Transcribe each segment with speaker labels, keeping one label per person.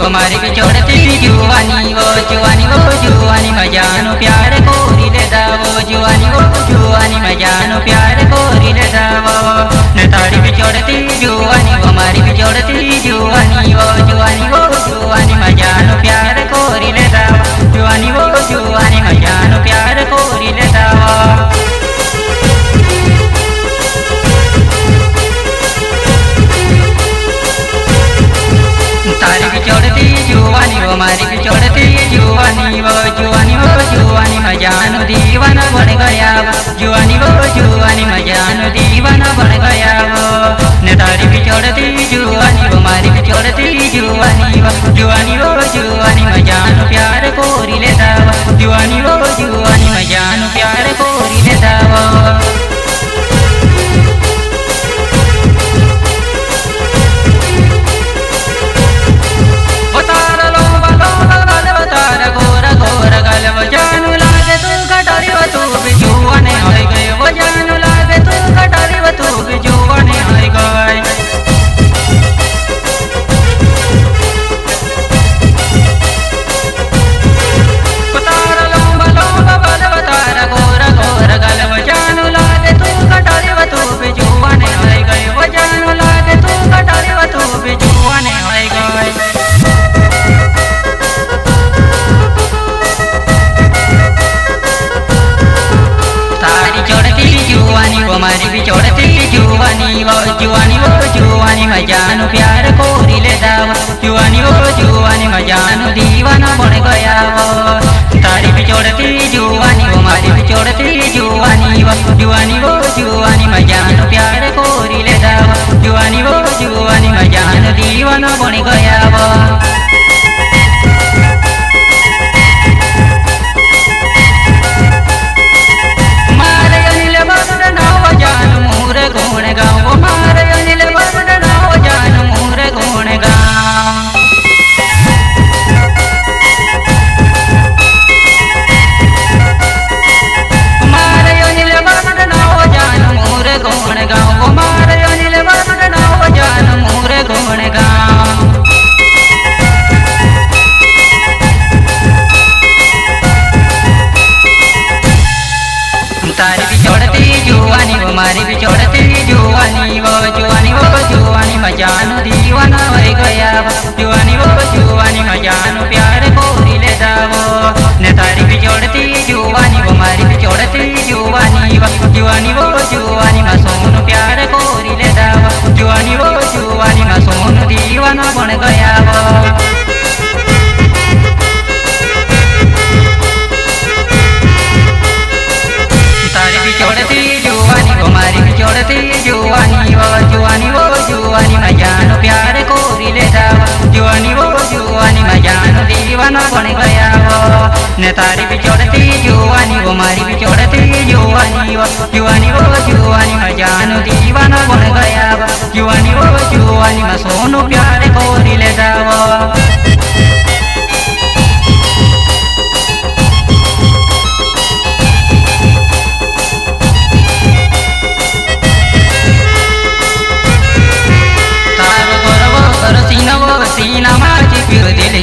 Speaker 1: वो मारी बिछोड़ती जुआनी वो जुआनी मजानो प्यार कोरी ले दावो जुआनी मजानो प्यार कोरी ले दावो न तारी बिछोड़ती जुआनी वो मारी बिछोड़ती जुआनी मजानो प्यार कोरी ले दावो जुआनी मजानो प्यार कोरी ले दावो तारी बिछोड़ती जुआनी वो मारी बिछोड़ती जुआनी मजानो दीवाना बन गया जुआनी मजानो दीवाना बन गया वो न तारी बिछोड़ती जुआनी वो मारी बिछोड़ती जुआनी मजानो प्यार कोरी ले दावा जुआनी मजानो प्यार कोरी ले दावा मारी बिछोड़ती जुआनी मजानो प्यार कोरी ले दावा जुआनी मजानो दीवाना बन गया वो तारी बिछोड़ती जुआनी वो मारी बिछोड़ती जुआनी मजानो प्यार कोरी ले दावा जुआनी मजानो दीवाना बन गया वो तारी बिछोड़ती जुआनी वो मारी बिछोड़ती जुआनी मजानो दीवाना हो गया जुआनी मजानो प्यार कोरी ले दावो न तारी बिछोड़ती जुआनी वो मारी बिछोड़ती जुआनी मसोनो प्यार कोरी ले दावो जुआनी मसोनो दीवाना बन गया वो बिछोड़ती जुआनी वो मारी बिछोड़ती जुआनी मजानो प्यार कोरी ले दावा जुआनी मजानो दीवाना बन गया वो न तारी बिछोड़ती जुआनी वो मारी बिछोड़ती जुआनी मजानो दीवाना बन गया वो जुआनी मसोनो प्यार कोरी ले दावा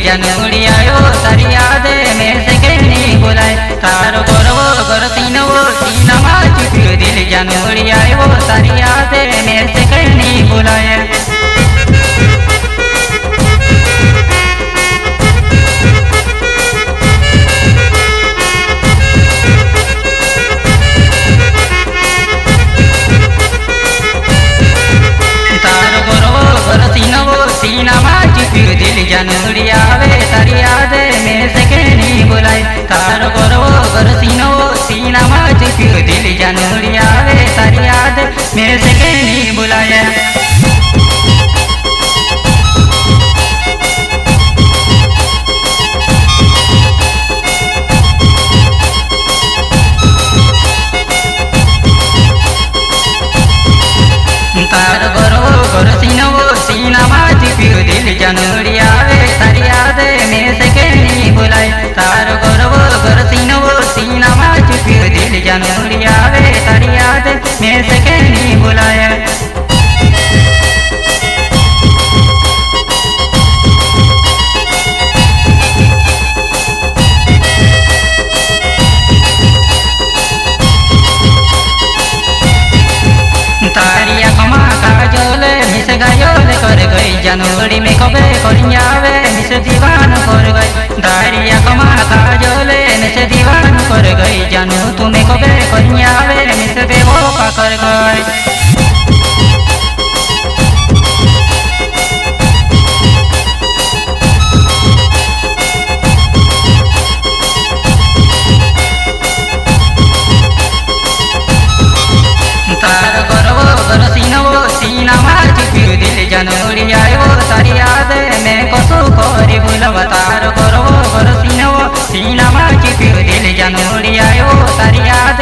Speaker 1: जनवरी आयो तारी याद मेरे से कहने बुलाए तारो गोरो सीना माच पियो दिल जनवरी आयो तारी याद मेरे से कहने बुलाए सीना माच पियो दिल जनवरी आवे तारी याद मेरे से कहनी बुलाए तारो गोरो सीना माच पियो दिल जनवरी आवे तारी याद मेरे से कहनी बुलाए तारो गोरो सीना माच पियो दिल जनवरी आवे तारी याद मेरे से कहनी बुलाए तारो गोरो सीना माच पियो दिल जनवरी आवे तारी याद मेरे से कहनी बुलाए मिस गायोल कर गई जनोड़ी में कबे करियावे मिस दीवान कर गई दारिया कमा काजोले मिस दीवान कर गई जानू तुम्हें कबे करियावे मिस देवो कर गई तार गरवो गर सीनवो सीनामा चिप्यू दिल जनोड़ी आयो तारी याद में कसो करी भूलव तार गरवो गर सीनवो सीनामा चिप्यू दिल जनोड़ी आयो तारी याद